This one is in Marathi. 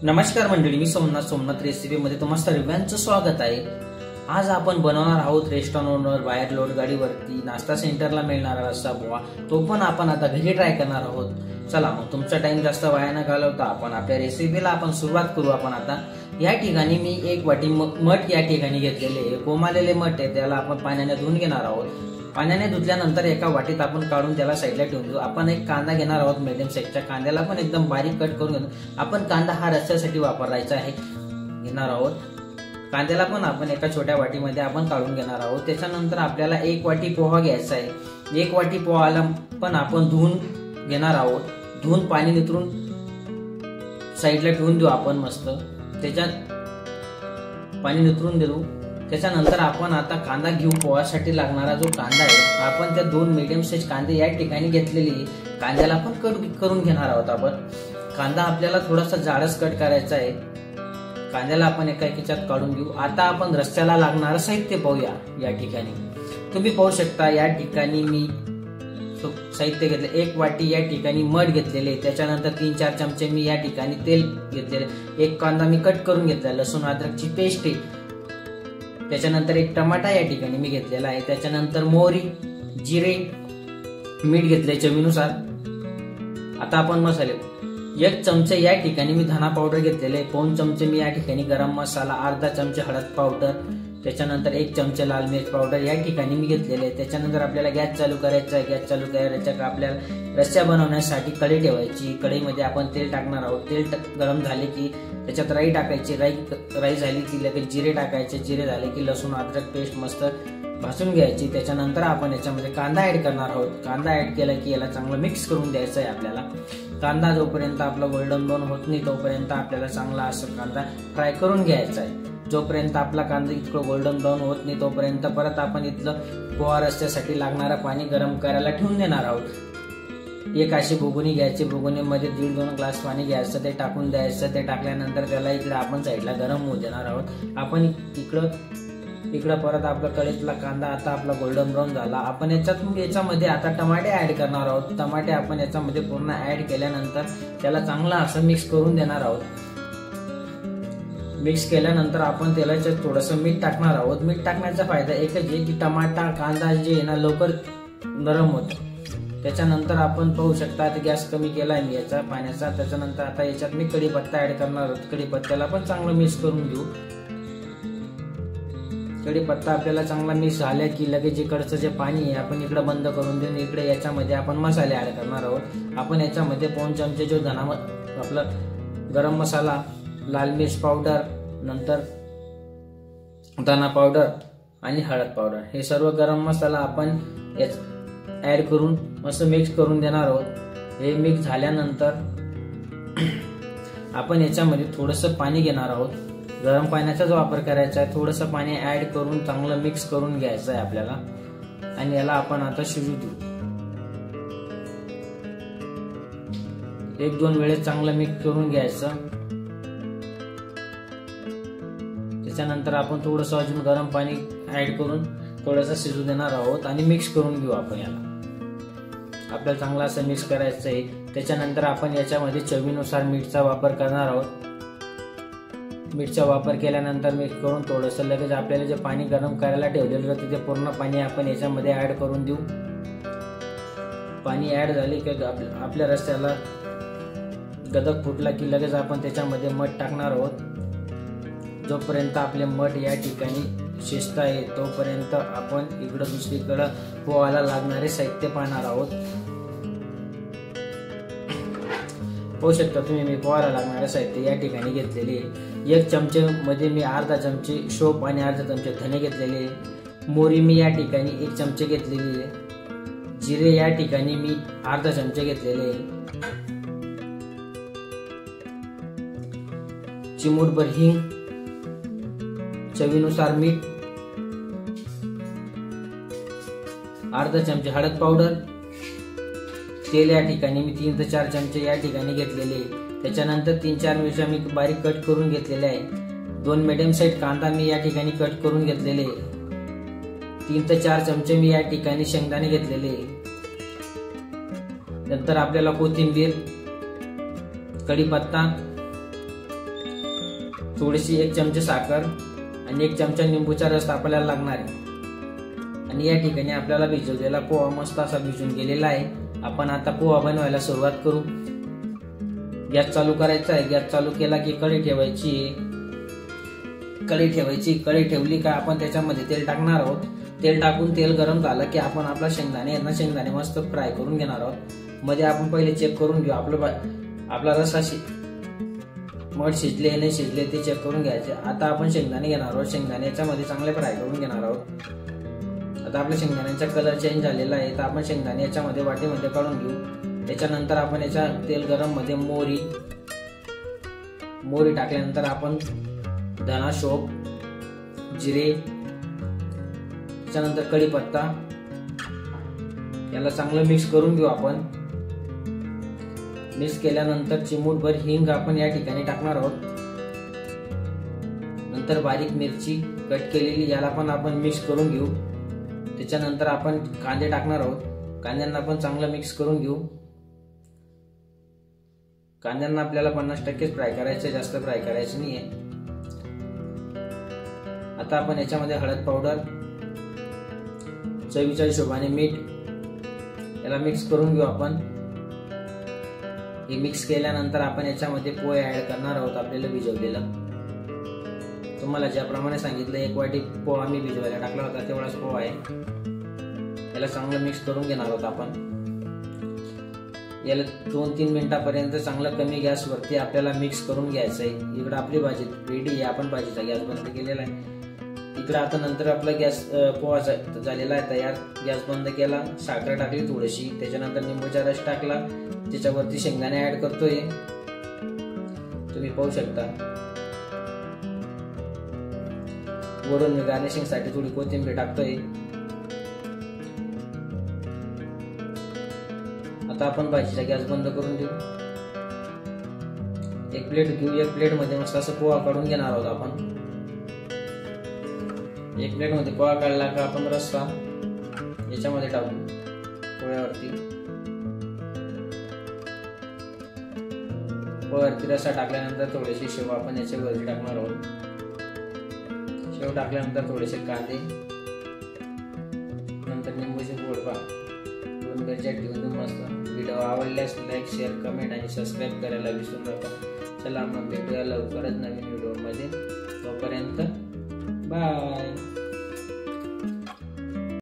नमस्कार मंडळी, मी सोमनाथ रेसिपी मध्ये तुम्हा सर्वांचं स्वागत आहे। आज आपण बनवणार आहोत रेस्टॉरंटवर बाहेर लोड गाडीवरती नाश्ता सेंटरला मिळणारा रस्सा पोहा। तो पण आपण आता घरी ट्राय करणार आहोत। चला मग तुमचा टाइम जास्त वाया न घालवता आपण आपल्या रेसिपीला सुरुवात करू। आपण आता या ठिकाणी मी एक वाटी मठ या ठिकाणी घेतलेले आहे। कोमालेले मठ आहे, त्याला आपण पाण्याने धुवून घेणार आहोत। पाण्याने धुतल्यानंतर एका वाटीत आपण काढून त्याला साईडला ठेवून देऊ। आपण एक कांदा घेणार आहोत, मीडियम साईजच्या कांद्याला पण एकदम बारीक कट करून घेऊ। आपण कांदा हा रस्स्यासाठी वापरायचा आहे घेणार आहोत। कांद्याला पण आपण एका छोट्या वाटीमध्ये आपण काढून घेणार आहोत। त्याच्यानंतर आपल्याला एक वाटी पोहा घ्यायचा आहे। एक वाटी पोहाला पण आपण धुवून घेणार आहोत। धुवून पाणी नितरून साईडला ठेवून देऊ आपण मस्त। त्याच्यात पाणी नितरून देऊ। त्याच्यानंतर आपण आता कांदा घेऊ। पोहासाठी लागणारा जो कांदा आहे, आपण त्या 2 मीडियम साईज कांदे या ठिकाणी घेतलेली। कांद्याला पण कट करून घेणार आहोत आपण। कांदा आपल्याला थोडासा जाडच कट करायचा आहे। कांद्याला आपण एका याच्यात काढून घेऊ। आता आपण रस्स्याला लागणारं साहित्य पाहूया। या ठिकाणी तुम्ही पाहू शकता, या ठिकाणी मी साहित्य घेतले। एक वाटी या ठिकाणी मध घेतलेले, त्याच्यानंतर 3-4 चमचे मी या ठिकाणी तेल घेतलेले। एक कांदा मी कट करून घेतला, लसूण अद्रकची पेस्ट आहे। त्याच्यानंतर एक टमाटा या ठिकाणी मी घेतलेला आहे। त्याच्यानंतर मोहरी, जिरे, मीठ घेतले चवीनुसार। आता आपण मसाले, 1 चमचे या ठिकाणी मी धना पावडर घेतलेले, 2 चमचे मी या ठिकाणी गरम मसाला, अर्धा चमचे हळद पावडर, त्याच्यानंतर 1 चमचे लाल मिर्च पावडर या ठिकाणी मी घेतलेले। त्याच्यानंतर आपल्याला गॅस चालू करायचा आहे। गॅस चालू करायचा, आपल्याला रस्सा बनवण्यासाठी कढई ठेवायची। कढईमध्ये आपण तेल टाकणार आहोत। तेल गरम झाले की त्याच्यात राई टाकायची। राई झाली की लगेच जिरे टाकायचे। जिरे झाले की लसूण अद्रक पेस्ट मस्त भाजून घ्यायची। त्याच्यानंतर आपण याच्यामध्ये कांदा ऍड करणार आहोत। कांदा ऍड केला की याला चांगलं मिक्स करून द्यायचं आहे आपल्याला। कांदा जोपर्यंत आपला गोल्डन ब्राऊन होत नाही तोपर्यंत आपल्याला चांगला असं कांदा फ्राय करून घ्यायचा आहे। जोपर्यंत आपला कांदा इतकं गोल्डन ब्राऊन होत नाही तोपर्यंत परत आपण इथलं पोहा रस्स्यासाठी लागणारं पाणी गरम करायला ठेवून देणार आहोत। एक अशी भुगुनी घ्यायची। भुगुनीमध्ये 1.5-2 ग्लास पाणी घ्यायचं, ते टाकून द्यायचं। ते टाकल्यानंतर त्याला इकडे आपण साईडला गरम होऊ देणार आहोत। आपण इकडं परत आपल्या कढईतला कांदा आता आपला गोल्डन ब्राऊन झाला। आपण याच्यामध्ये आता टमाटे ऍड करणार आहोत। टमाटे आपण याच्यामध्ये पूर्ण ऍड केल्यानंतर त्याला चांगलं असं मिक्स करून देणार आहोत। मिक्स केल्यानंतर आपण त्याला थोडंसं मीठ टाकणार आहोत। मीठ टाकण्याचा फायदा एकच आहे की टमाटा कांदा जे आहे ना लवकर नरम होतो। त्याच्यानंतर आपण पाहू शकता, आता गॅस कमी केलाय मी याचा पाण्याचा। त्याच्यानंतर आता याच्यात मी कढीपत्ता ऍड करणार आहोत। कढीपत्त्याला पण चांगलं मिक्स करून घेऊ। कढीपत्ता आपल्याला चांगला मिक्स झाला की लगेच इकडचं जे पाणी आहे आपण इकडे बंद करून देऊन इकडे याच्यामध्ये आपण मसाले ऍड करणार आहोत। आपण याच्यामध्ये 2 चमचे जो आपला गरम मसाला, लाल मिर्च पावडर, नंतर धना पावडर आणि हळद पावडर, हे सर्व गरम मसाला आपण ऍड करून मस्त मिक्स करून देणार आहोत। हे मिक्स झाल्यानंतर आपण याच्यामध्ये थोडंसं पाणी घेणार आहोत। गरम पाण्याचा जो वापर करायचा आहे, थोडंसं पाणी ऍड करून चांगलं मिक्स करून घ्यायचं आहे आपल्याला। आणि याला आपण आता शिजू देऊ। 1-2 वेळेस चांगलं मिक्स करून घ्यायचं। त्याच्यानंतर आपण थोडंसं अजून गरम पाणी ऍड करून थोडंसं शिजू देणार आहोत आणि मिक्स करून घेऊ आपण याला। आपल्याला चांगला असं मिक्स करायचं आहे। त्याच्यानंतर आपण याच्यामध्ये चवीनुसार मीठचा वापर करणार आहोत। मीठचा वापर केल्यानंतर मिक्स करून थोडंसं लगेच आपल्याला जे पाणी गरम करायला ठेवलेलं होतं ते पूर्ण पाणी आपण याच्यामध्ये ऍड करून देऊ। पाणी ऍड झाले की आपल्या रस्स्याला गदक फुटला की लगेच आपण त्याच्यामध्ये मध टाकणार आहोत। जोपर्यंत आपले मध या ठिकाणी शिजत आहे तोपर्यंत आपण इकडं दुसरीकडं पोहाला लागणारे साहित्य पाहणार आहोत। पाहू शकता तुम्ही, मी पोहाला लागणारे साहित्य या ठिकाणी घेतलेले। 1 चमचे मध्ये मी अर्धा चमचे शोप आणि अर्धा चमचे धने घेतलेले। मोहरी मी या ठिकाणी 1 चमचे घेतलेली आहे। जिरे या ठिकाणी मी अर्धा चमचे घेतलेले। चिमूटभर हिंग, चवीनुसार मीठ, अर्धा चमचे हळद पावडर, तेल या ठिकाणी मी 3 ते 4 चमचे या ठिकाणी घेतलेले। त्याच्यानंतर 3-4 मिरच्या मी बारीक कट करून घेतलेल्या आहे। 2 मीडियम साईज कांदा मी या ठिकाणी कट करून घेतलेले। 3 ते 4 चमचे मी या ठिकाणी शेंगदाणे घेतलेले। नंतर आपल्याला कोथिंबीर, कढीपत्ता, थोडीशी 1 चमचे साखर आणि 1 चमचा लिंबूचा रस आपल्याला लागणार आहे. आणि या ठिकाणी आपल्याला भिजवलेला पोहा मस्त असा भिजून गेलेला आहे. आपण आता पोहा बनवायला सुरुवात करू. गॅस चालू करायचा आहे. गॅस चालू केला की कढई ठेवायची. कढई ठेवली का आपण त्याच्यामध्ये तेल टाकणार आहोत. तेल टाकून तेल गरम झालं की आपण आपला शेंगदाणे मस्त फ्राय करून घेणार आहोत. मध्ये आपण पहिले चेक करून घेऊ आपला रस्सा मठ शिजले नाही शिजले ते चेक करून घ्यायचे. आता आपण शेंगदाणे घेणार आहोत. शेंगदाणे याच्यामध्ये चांगले फ्राय करून घेणार आहोत. आता आपल्या शेंगदाण्याचा कलर चेंज झालेला आहे तर आपण शेंगदाणे याच्यामध्ये वाटीमध्ये काढून घेऊ. त्याच्यानंतर आपण याच्या तेल गरम मध्ये मोहरी टाकल्यानंतर आपण धना, शोप, जिरे, त्याच्यानंतर कढीपत्ता याला चांगलं मिक्स करून घेऊ. आपण मिक्स केल्यानंतर चिमूटभर हिंग आपण या ठिकाणी टाकणार आहोत. नंतर बारीक मिरची कट केलेली याला पण आपण मिक्स करून घेऊ. त्याच्यानंतर आपण कांदे टाकणार आहोत. कांद्यांना पण चांगलं मिक्स करून घेऊ. कांद्यांना आपल्याला 50% फ्राय करायचं, जास्त फ्राय करायचं नाहीये. आता आपण याच्यामध्ये हळद पावडर, चवीच्या हिशोबाने मीठ याला मिक्स करून घेऊ. आपण हे मिक्स केल्यानंतर आपण याच्यामध्ये पोहे ऍड करणार आहोत आपल्याला भिजवलेला. तुम्हाला ज्याप्रमाणे सांगितलं 1 वाटी पोहा मी भिजवायला टाकला होता तेवढाच पोहा आहे. याला चांगलं मिक्स करून घेणार आहोत. आपण याला 2-3 मिनिटापर्यंत चांगलं कमी गॅसवरती आपल्याला मिक्स करून घ्यायचं आहे. इकडे आपली भाजी रेडी आहे. आपण भाजीचा गॅस बंद केलेला आहे. इकडे आता नंतर आपला गॅस पोहा झालेला आहे तयार. गॅस बंद केला, साखर टाकली थोडीशी, त्याच्यानंतर लिंबूचा रस टाकला, त्याच्यावरती शेंगदाणे ऍड करतोय. तुम्ही पाहू शकता. वरून मी गार्निशिंग साठी थोडी कोथिंबीर टाकतोय. आता आपण भाजीचा गॅस बंद करून देऊ. एक प्लेट घेऊ. एक प्लेट मध्ये मस्त असं पोहा काढून घेणार आहोत आपण. एक प्लेट मध्ये पोहा काढला का आपण रस्सा याच्यामध्ये टाकू पोळ्यावरती. पोळ्यावरती रस्सा टाकल्यानंतर थोडीशी शेव आपण याच्यावरती टाकणार आहोत. शेव टाकल्यानंतर थोडेसे कांदे, नंतर लिंबूची फोड 2 मिरच्या ठेवून मस्त. व्हिडिओ आवडल्यास लाईक, शेअर, कमेंट आणि सबस्क्राईब करायला विसरू नका. चला मग भेटूया लवकरच नवीन व्हिडिओ मध्ये. तोपर्यंत बाय.